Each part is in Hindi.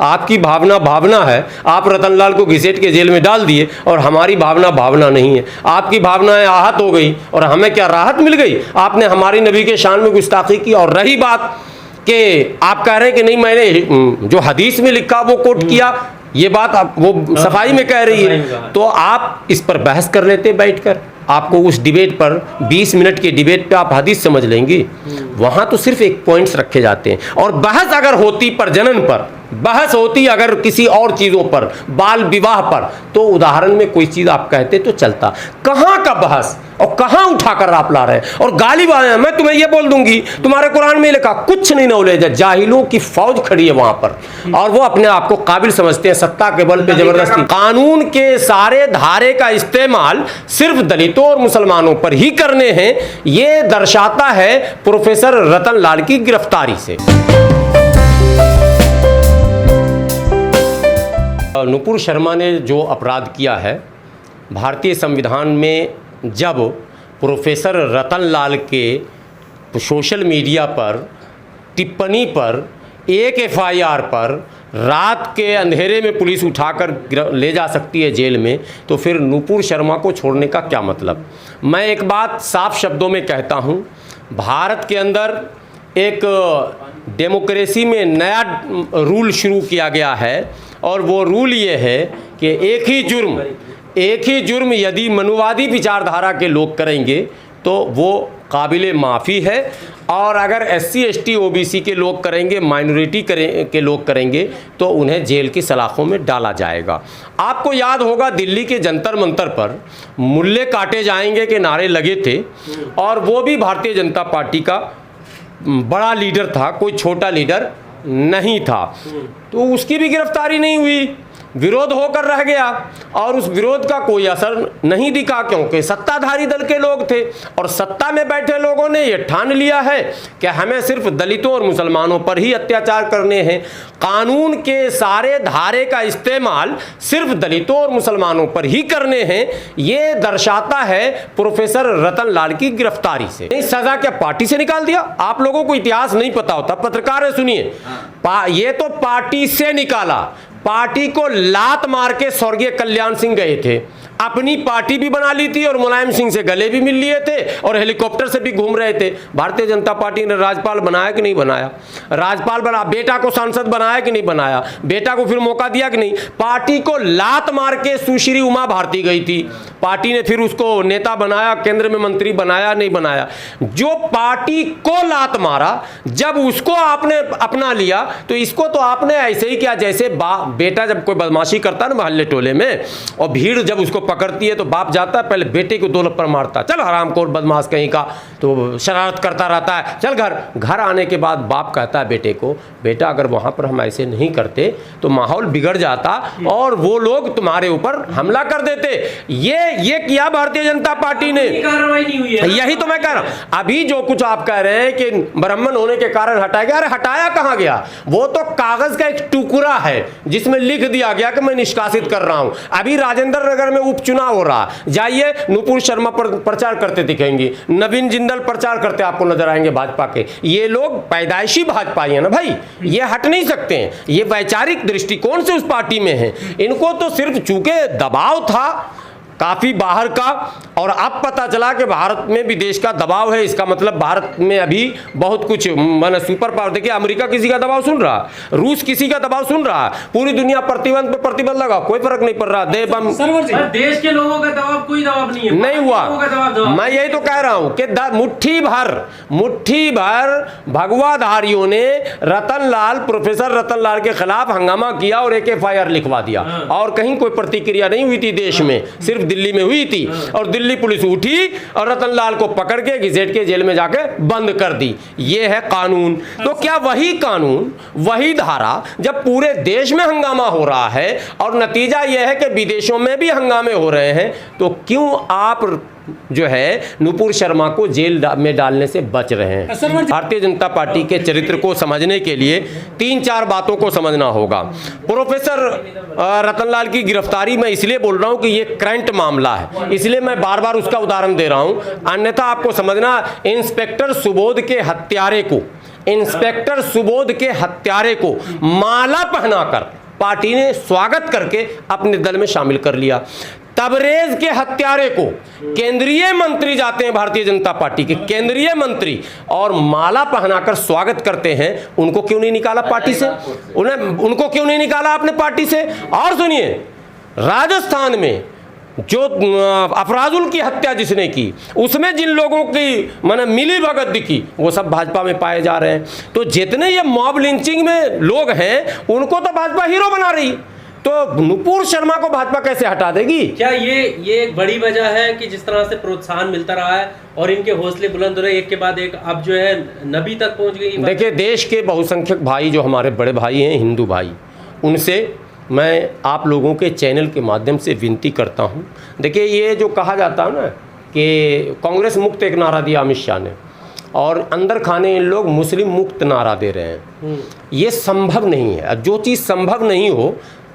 आपकी भावना भावना है, आप रतनलाल को घसीट के जेल में डाल दिए, और हमारी भावना भावना नहीं है। आपकी भावनाएं आहत हो गई और हमें क्या राहत मिल गई? आपने हमारी नबी के शान में गुस्ताखी की। और रही बात कि आप कह रहे हैं कि नहीं मैंने जो हदीस में लिखा वो कोट किया, ये बात आप वो सफाई में कह रही है, तो आप इस पर बहस कर लेते बैठकर। आपको उस डिबेट पर 20 मिनट के डिबेट पे आप हदीस समझ लेंगे। वहां तो सिर्फ एक पॉइंट्स रखे जाते हैं, और बहस अगर होती प्रजनन पर, बहस होती अगर किसी और चीजों पर, बाल विवाह पर, तो उदाहरण में कोई चीज आप कहते तो चलता। कहां का बहस और कहां उठाकर आप ला रहे हैं और गाली वाले हैं। मैं तुम्हें यह बोल दूंगी, तुम्हारे कुरान में लिखा, कुछ नहीं नॉलेज है, जाहिलों की फौज खड़ी है वहां पर, और वो अपने आप को काबिल समझते हैं सत्ता के बल पे जबरदस्ती। कानून के सारे धारे का इस्तेमाल सिर्फ दलितों और मुसलमानों पर ही करने हैं, ये दर्शाता है प्रोफेसर रतनलाल की गिरफ्तारी से। नुपुर शर्मा ने जो अपराध किया है, भारतीय संविधान में जब प्रोफेसर रतनलाल के सोशल मीडिया पर टिप्पणी पर एक एफआईआर पर रात के अंधेरे में पुलिस उठाकर ले जा सकती है जेल में, तो फिर नुपुर शर्मा को छोड़ने का क्या मतलब? मैं एक बात साफ शब्दों में कहता हूँ, भारत के अंदर एक डेमोक्रेसी में नया रूल शुरू किया गया है, और वो रूल ये है कि एक ही जुर्म यदि मनुवादी विचारधारा के लोग करेंगे तो वो काबिले माफ़ी है, और अगर SC ST OBC के लोग करेंगे, माइनॉरिटी के लोग करेंगे, तो उन्हें जेल की सलाखों में डाला जाएगा। आपको याद होगा दिल्ली के जंतर मंतर पर मुल्ले काटे जाएंगे के नारे लगे थे, और वो भी भारतीय जनता पार्टी का बड़ा लीडर था, कोई छोटा लीडर नहीं था। तो उसकी भी गिरफ्तारी नहीं हुई, विरोध होकर रह गया, और उस विरोध का कोई असर नहीं दिखा, क्योंकि सत्ताधारी दल के लोग थे, और सत्ता में बैठे लोगों ने यह ठान लिया है कि हमें सिर्फ दलितों और मुसलमानों पर ही अत्याचार करने हैं। कानून के सारे धारे का इस्तेमाल सिर्फ दलितों और मुसलमानों पर ही करने हैं, ये दर्शाता है प्रोफेसर रतनलाल की गिरफ्तारी से। नहीं, सजा क्या पार्टी से निकाल दिया? आप लोगों को इतिहास नहीं पता होता, पत्रकार है, सुनिए, ये तो पार्टी से निकाला। पार्टी को लात मार के स्वर्गीय कल्याण सिंह गए थे, अपनी पार्टी भी बना ली थी, और मुलायम सिंह से गले भी मिल लिए थे, और हेलीकॉप्टर से भी घूम रहे थे। भारतीय जनता पार्टी ने राज्यपाल बनाया कि नहीं बनाया? राज्यपाल बना, बेटा को सांसद बनाया कि नहीं बनाया? बेटा को फिर मौका दिया कि नहीं? पार्टी को लात मार के सुश्री उमा भारती गई थी, पार्टी ने फिर उसको नेता बनाया, केंद्र में मंत्री बनाया, नहीं बनाया? जो पार्टी को लात मारा, जब उसको आपने अपना लिया, तो इसको तो आपने ऐसे ही किया जैसे बेटा जब कोई बदमाशी करता है ना मोहल्ले टोले में, और भीड़ जब उसको पकड़ती है तो बाप जाता है, पहले बेटे को 2 लप्पड़ मारता, चल हरामखोर बदमाश कहीं का, तो शरारत करता रहता है, चल घर आने के बाद बाप कहता है बेटे को, बेटा अगर वहां पर हम ऐसे नहीं करते तो माहौल बिगड़ जाता और वो लोग तुम्हारे ऊपर हमला कर देते। ये किया भारतीय जनता पार्टी ने, कार्रवाई नहीं हुई है। यही तो मैं कह रहा हूं। अभी जो कुछ आप कह रहे हैं कि ब्राह्मण होने के कारण हटाया गया, अरे हटाया कहां गया? वो तो कागज का एक टुकड़ा है जिसमें लिख दिया गया कि मैं निष्कासित कर रहा हूं। अभी राजेंद्र नगर में उपचुनाव हो रहा, जाइए, नुपुर शर्मा प्रचार करते दिखेंगे, नवीन जिंदल प्रचार करते आपको नजर आएंगे भाजपा के। ये लोग पैदाइशी भाजपाई है ना भाई, ये हट नहीं सकते हैं, ये वैचारिक दृष्टिकोण से उस पार्टी में है। इनको तो सिर्फ चूंकि दबाव था काफी बाहर का, और अब पता चला कि भारत में भी देश का दबाव है, इसका मतलब भारत में अभी बहुत कुछ माने सुपर पावर। देखिए, अमेरिका किसी का दबाव सुन रहा, रूस किसी का दबाव सुन रहा, पूरी दुनिया प्रतिबंध पे प्रतिबंध लगा, कोई फर्क नहीं पड़ रहा। देश के लोगों का दबाव, कोई दबाव नहीं है, नहीं हुआ। मैं यही तो कह रहा हूं कि मुट्ठी भर भगवाधारियों ने प्रोफेसर रतनलाल के खिलाफ हंगामा किया और एक FIR लिखवा दिया, और कहीं कोई प्रतिक्रिया नहीं हुई थी देश में, सिर्फ दिल्ली में हुई थी, और दिल्ली पुलिस उठी और रतनलाल को पकड़ के घसीट के जेल में जाके बंद कर दी। ये है कानून। तो क्या वही कानून, वही धारा, जब पूरे देश में हंगामा हो रहा है और नतीजा यह है कि विदेशों में भी हंगामे हो रहे हैं, तो क्यों आप जो है नुपुर शर्मा को जेल में डालने से बच रहे हैं? भारतीय जनता पार्टी के चरित्र को समझने के लिए 3-4 बातों को समझना होगा। प्रोफेसर रतनलाल की गिरफ्तारी मैं इसलिए बोल रहा हूं कि ये करंट मामला है, इसलिए मैं बार बार उसका उदाहरण दे रहा हूं, अन्यथा आपको समझना, इंस्पेक्टर सुबोध के हत्यारे को इंस्पेक्टर सुबोध के हत्यारे को माला पहनाकर पार्टी ने स्वागत करके अपने दल में शामिल कर लिया। तबरेज के हत्यारे को केंद्रीय मंत्री जाते हैं, भारतीय जनता पार्टी के केंद्रीय मंत्री, और माला पहनाकर स्वागत करते हैं। उनको क्यों नहीं निकाला पार्टी से? उनको क्यों नहीं निकाला अपने पार्टी से? और सुनिए, राजस्थान में जो अफराजुल की हत्या जिसने की, उसमें जिन लोगों की माने मिली भगत दिखी, वो सब भाजपा में पाए जा रहे हैं। तो जितने ये मॉब लिंचिंग में लोग हैं, उनको तो भाजपा हीरो बना रही, तो नुपुर शर्मा को भाजपा कैसे हटा देगी? क्या ये एक बड़ी वजह है कि जिस तरह से प्रोत्साहन मिलता रहा है और इनके हौसले बुलंद हो रहे, एक के बाद एक, अब जो है नबी तक पहुंच गई? देखिए, देश के बहुसंख्यक भाई जो हमारे बड़े भाई हैं, हिंदू भाई, उनसे मैं आप लोगों के चैनल के माध्यम से विनती करता हूं। देखिए, ये जो कहा जाता है ना कि कांग्रेस मुक्त एक नारा दिया अमित शाह ने, और अंदर खाने इन लोग मुस्लिम मुक्त नारा दे रहे हैं। ये संभव नहीं है। जो चीज़ संभव नहीं हो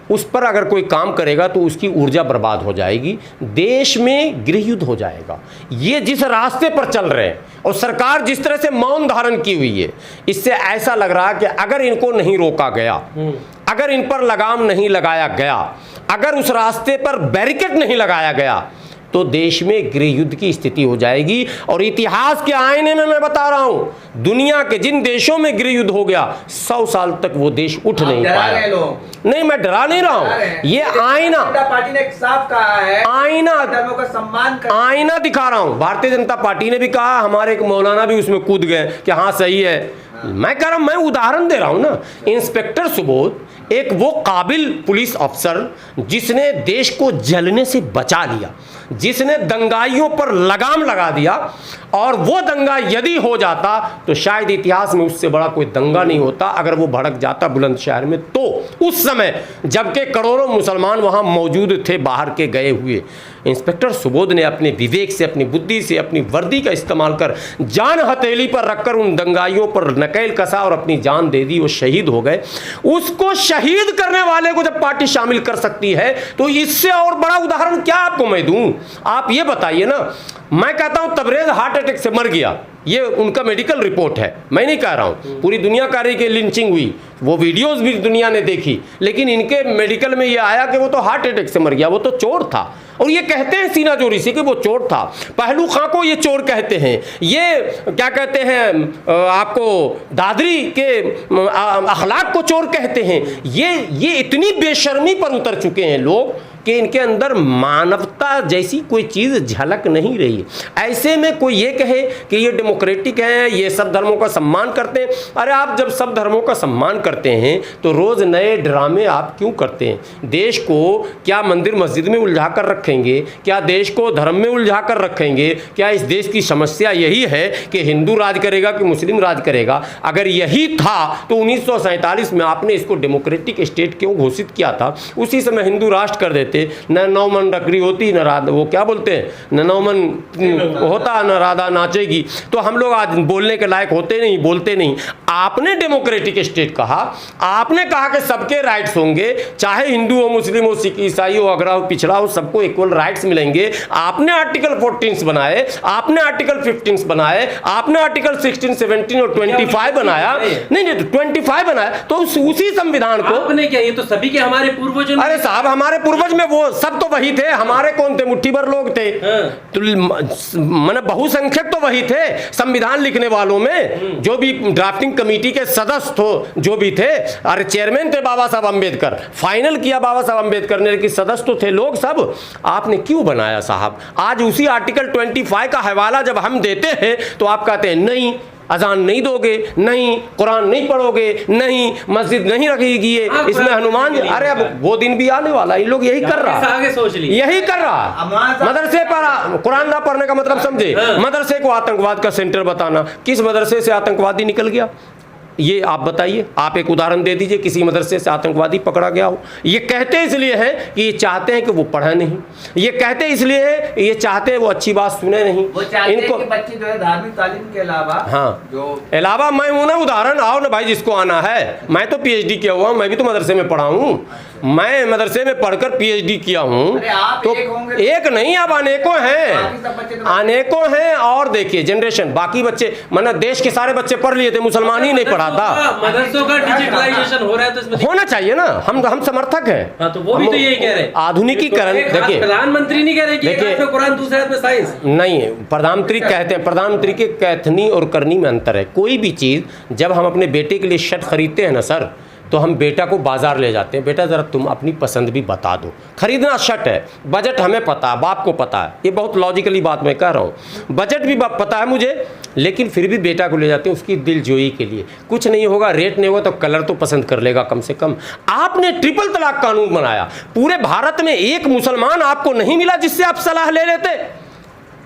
उस पर अगर कोई काम करेगा तो उसकी ऊर्जा बर्बाद हो जाएगी, देश में गृह युद्ध हो जाएगा। ये जिस रास्ते पर चल रहे हैं और सरकार जिस तरह से मौन धारण की हुई है, इससे ऐसा लग रहा है कि अगर इनको नहीं रोका गया, अगर इन पर लगाम नहीं लगाया गया, अगर उस रास्ते पर बैरिकेड नहीं लगाया गया, तो देश में गृह युद्ध की स्थिति हो जाएगी। और इतिहास के आईने में मैं बता रहा हूं, दुनिया के जिन देशों में गृह युद्ध हो गया, 100 साल तक वो देश उठ नहीं पाया। नहीं, मैं डरा नहीं रहा हूं, ये आईना, पार्टी ने साफ कहा है, आईना, धर्मों का सम्मान कर, आईना दिखा रहा हूं। भारतीय जनता पार्टी ने भी कहा, हमारे एक मौलाना भी उसमें कूद गए कि हाँ सही है। मैं कह रहा हूं, मैं उदाहरण दे रहा हूं ना। इंस्पेक्टर सुबोध एक वो काबिल पुलिस अफसर जिसने देश को जलने से बचा लिया, जिसने दंगाइयों पर लगाम लगा दिया, और वो दंगा यदि हो जाता तो शायद इतिहास में उससे बड़ा कोई दंगा नहीं होता। अगर वो भड़क जाता बुलंदशहर में, तो उस समय जबकि करोड़ों मुसलमान वहां मौजूद थे बाहर के गए हुए, इंस्पेक्टर सुबोध ने अपने विवेक से, अपनी बुद्धि से, अपनी वर्दी का इस्तेमाल कर जान हथेली पर रखकर उन दंगाइयों पर नकेल कसा और अपनी जान दे दी। वो शहीद हो गए। उसको शहीद करने वाले को जब पार्टी शामिल कर सकती है, तो इससे और बड़ा उदाहरण क्या आपको मैं दूं? आप ये बताइए ना। मैं कहता हूं तबरेज हार्ट अटैक से मर गया, ये उनका मेडिकल रिपोर्ट है, मैं नहीं कह रहा हूं। पूरी दुनिया कह रही कि लिंचिंग हुई, वो वीडियोस भी दुनिया ने देखी, लेकिन इनके मेडिकल में ये आया कि वो तो हार्ट अटैक से मर गया, वो तो चोर था। और ये कहते हैं सीना जोरी से कि वो चोर था। पहलू खां को ये चोर कहते हैं, ये क्या कहते हैं, आपको दादरी के अखलाक को चोर कहते हैं। ये इतनी बेशर्मी पर उतर चुके हैं लोग कि इनके अंदर मानवता जैसी कोई चीज़ झलक नहीं रही। ऐसे में कोई ये कहे कि ये डेमोक्रेटिक है, ये सब धर्मों का सम्मान करते हैं। अरे आप जब सब धर्मों का सम्मान करते हैं तो रोज़ नए ड्रामे आप क्यों करते हैं? देश को क्या मंदिर मस्जिद में उलझा कर रखेंगे? क्या देश को धर्म में उलझा कर रखेंगे? क्या इस देश की समस्या यही है कि हिंदू राज करेगा कि मुस्लिम राज करेगा? अगर यही था तो 1947 में आपने इसको डेमोक्रेटिक स्टेट क्यों घोषित किया था? उसी समय हिंदू राष्ट्र कर देते, न नौमन रकरी होती, न राधा, वो क्या बोलते हैं, न नौमन होता, न राधा नाचेगी। तो हम लोग आज बोलने के लायक होते नहीं, बोलते नहीं। आपने डेमोक्रेटिक स्टेट कहा, आपने कहा कि सबके राइट्स होंगे, चाहे हिंदू हो, मुस्लिम हो, सिख ईसाई हो, अगरा हो, पिछड़ा हो, सबको इक्वल राइट्स मिलेंगे। आपने आर्टिकल 14 बनाए, आपने आर्टिकल 15 बनाए, आपने आर्टिकल 16, 17 और 25 बनाया। नहीं, 25 बनाया, तो उसी संविधान को आपने क्या, ये तो सभी के हमारे पूर्वजों। अरे साहब, हमारे पूर्वज में वो सब तो वही थे, हमारे कौन थे? मुट्ठी भर लोग थे। तो मैंने बहुसंख्यक तो वही थे। संविधान लिखने वालों में जो भी ड्राफ्टिंग कमेटी के सदस्य तो जो भी थे, अरे चेयरमैन थे बाबा साहब अंबेडकर, फाइनल किया बाबा साहब अंबेडकर ने, लेकिन सदस्य तो थे लोग सब। आपने क्यों बनाया साहब? आज उसी आर्टिकल 25 का हवाला जब हम देते हैं तो आप कहते हैं नहीं, अजान नहीं दोगे, नहीं कुरान नहीं पढ़ोगे, नहीं मस्जिद नहीं रखेगी, इसमें हनुमान। अरे अब वो दिन भी आने वाला, ये लोग यही कर रहा, आगे सोच ली, यही कर रहा। मदरसे पर कुरान ना पढ़ने का मतलब समझे, मदरसे को आतंकवाद का सेंटर बताना। किस मदरसे से आतंकवादी निकल गया? ये आप बताइए, आप एक उदाहरण दे दीजिए किसी मदरसे से आतंकवादी पकड़ा गया हो। ये कहते इसलिए हैं कि ये चाहते हैं कि वो पढ़े नहीं, ये कहते इसलिए हैं ये चाहते हैं वो अच्छी बात सुने नहीं। वो चाहते हैं कि बच्चे जो है धार्मिक तालीम के अलावा, हाँ, जो अलावा मैं हूं ना उदाहरण, आओ ना भाई जिसको आना है। मैं तो पीएचडी किया हुआ हूं, मैं भी तो मदरसे में पढ़ा हूं, मैं मदरसे में पढ़कर पीएचडी किया हूं। अरे आप तो एक होंगे, एक नहीं, अब अनेकों हैं, बाकी सब बच्चे तो अनेकों हैं। और देखिए जनरेशन, बाकी बच्चे मतलब देश के सारे बच्चे पढ़ लिए थे, मुसलमान ही नहीं पढ़ा था। मदरसों का डिजिटलाइजेशन हो रहा है तो इसमें होना चाहिए ना, हम समर्थक हैं। हाँ, तो वो भी तो यही कह रहे हैं, आधुनिकीकरण। एक हाथ देखिए प्रधानमंत्री नहीं कह रहे कि एक देखिए, हाथ में कुरान दूसरे हाथ में साइंस नहीं, प्रधानमंत्री कहते हैं, प्रधानमंत्री के कहनी और करनी में अंतर है। कोई भी चीज़ जब हम अपने बेटे के लिए शर्ट खरीदते हैं ना सर, तो हम बेटा को बाजार ले जाते हैं, बेटा ज़रा तुम अपनी पसंद भी बता दो। खरीदना शर्ट है, बजट हमें पता है, बाप को पता है, ये बहुत लॉजिकली बात मैं कह रहा हूँ, बजट भी पता है मुझे, लेकिन फिर भी बेटा को ले जाते हैं उसकी दिलजोई के लिए। कुछ नहीं होगा, रेट नहीं होगा तो कलर तो पसंद कर लेगा कम से कम। आपने ट्रिपल तलाक कानून बनाया, पूरे भारत में एक मुसलमान आपको नहीं मिला जिससे आप सलाह ले लेते।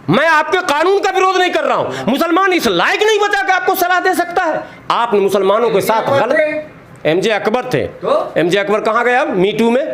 मैं आपके कानून का विरोध नहीं कर रहा हूं, मुसलमान इस लायक नहीं बचा कि आपको सलाह दे सकता है। आपने मुसलमानों के साथ गलत। एमजे अकबर थे, तो एमजे अकबर कहाँ गए? अब मीटू में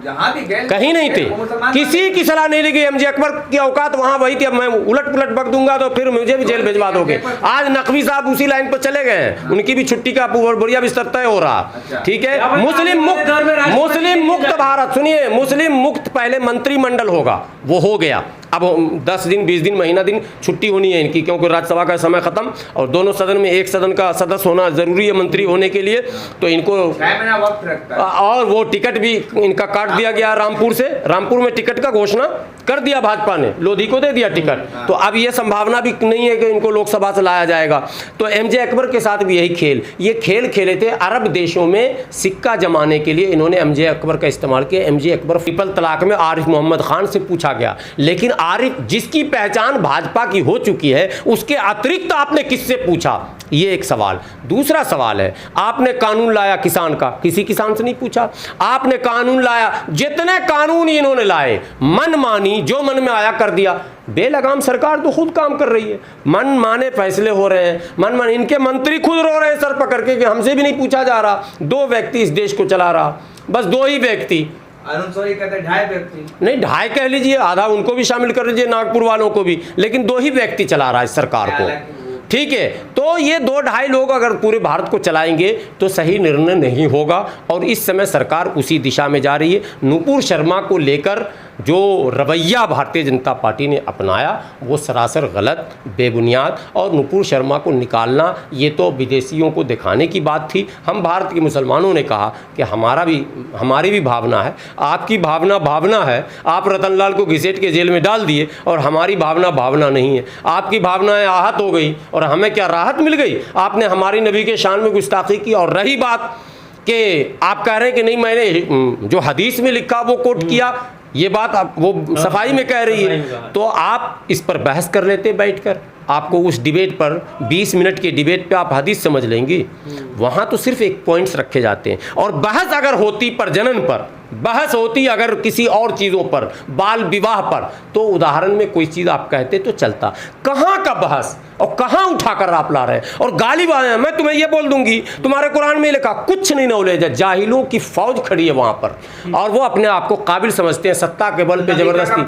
जहां भी गए कहीं नहीं थे, किसी की सलाह नहीं ली गई। एमजे अकबर की औकात वहां वही थी, अब मैं उलट पुलट बक दूंगा तो फिर मुझे भी जेल भिजवा दोगे। आज नकवी साहब उसी लाइन पर चले गए हैं, उनकी भी छुट्टी का बढ़िया बिस्तर तय हो रहा। ठीक है, मुस्लिम मुक्त भारत। सुनिए, मुस्लिम मुक्त पहले मंत्रिमंडल होगा, वो हो गया। अब 10 दिन 20 दिन महीना दिन छुट्टी होनी है इनकी, क्योंकि राज्यसभा का समय खत्म और दोनों सदन में एक सदन का सदस्य होना जरूरी है मंत्री होने के लिए, तो इनको 6 महीना वक्त रखता है। और वो टिकट भी इनका काट दिया गया रामपुर से। रामपुर में टिकट का घोषणा कर दिया भाजपा ने, लोधी को दे दिया टिकट, तो अब ये संभावना भी नहीं है कि इनको लोकसभा से लाया जाएगा। तो एमजे अकबर के साथ भी यही खेल, ये खेल खेले थे। अरब देशों में सिक्का जमाने के लिए इन्होंने एमजे अकबर का इस्तेमाल किया। एमजे अकबर ट्रिपल तलाक में आरिफ मोहम्मद खान से पूछा गया, लेकिन आरिफ जिसकी पहचान भाजपा की हो चुकी है उसके अतिरिक्त आपने किससे पूछा? ये एक सवाल। दूसरा सवाल है, आपने कानून लाया किसान का, किसी किसान से नहीं पूछा। आपने कानून लाया, जितने कानून इन्होंने लाए मनमानी, जो मन में आया कर दिया। बेलगाम सरकार तो खुद काम कर रही है, मन माने फैसले हो रहे हैं, मन माने। इनके मंत्री खुद रो रहे हैं सर पकड़ के कि हमसे भी नहीं पूछा जा रहा। 2 व्यक्ति इस देश को चला रहा, बस 2 ही व्यक्ति। अरुण सोरी कहते हैं 2.5 व्यक्ति, नहीं 2.5 कह लीजिए, आधा उनको भी शामिल कर लीजिए, नागपुर वालों को भी, लेकिन 2 ही व्यक्ति चला रहा है सरकार को। ठीक है, तो ये 2-2.5 लोग अगर पूरे भारत को चलाएंगे तो सही निर्णय नहीं होगा, और इस समय सरकार उसी दिशा में जा रही है। नुपुर शर्मा को लेकर जो रवैया भारतीय जनता पार्टी ने अपनाया वो सरासर गलत, बेबुनियाद, और नुपुर शर्मा को निकालना ये तो विदेशियों को दिखाने की बात थी। हम भारत के मुसलमानों ने कहा कि हमारी भी भावना है, आपकी भावना है। आप रतनलाल को घिसेट के जेल में डाल दिए और हमारी भावना नहीं है। आपकी भावनाएं आहत हो गई और हमें क्या राहत मिल गई? आपने हमारी नबी के शान में गुस्ताखी की। और रही बात कि आप कह रहे हैं कि नहीं मैंने जो हदीस में लिखा वो कोट किया, ये बात आप वो सफाई में कह रही है, तो आप इस पर बहस कर लेते बैठकर। आपको उस डिबेट पर 20 मिनट के डिबेट पे आप हदीस समझ लेंगे, वहाँ तो सिर्फ एक पॉइंट्स रखे जाते हैं। और बहस अगर होती प्रजनन पर, बहस होती अगर किसी और चीज़ों पर, बाल विवाह पर, तो उदाहरण में कोई चीज़ आप कहते तो चलता। कहाँ का बहस और कहाँ उठाकर आप ला रहे हैं और गाली वाले हैं। मैं तुम्हें ये बोल दूंगी, तुम्हारे कुरान में लिखा, कुछ नहीं नॉलेज है। जाहिलों की फौज खड़ी है वहाँ पर और वो अपने आप को काबिल समझते हैं सत्ता के बल पे जबरदस्ती।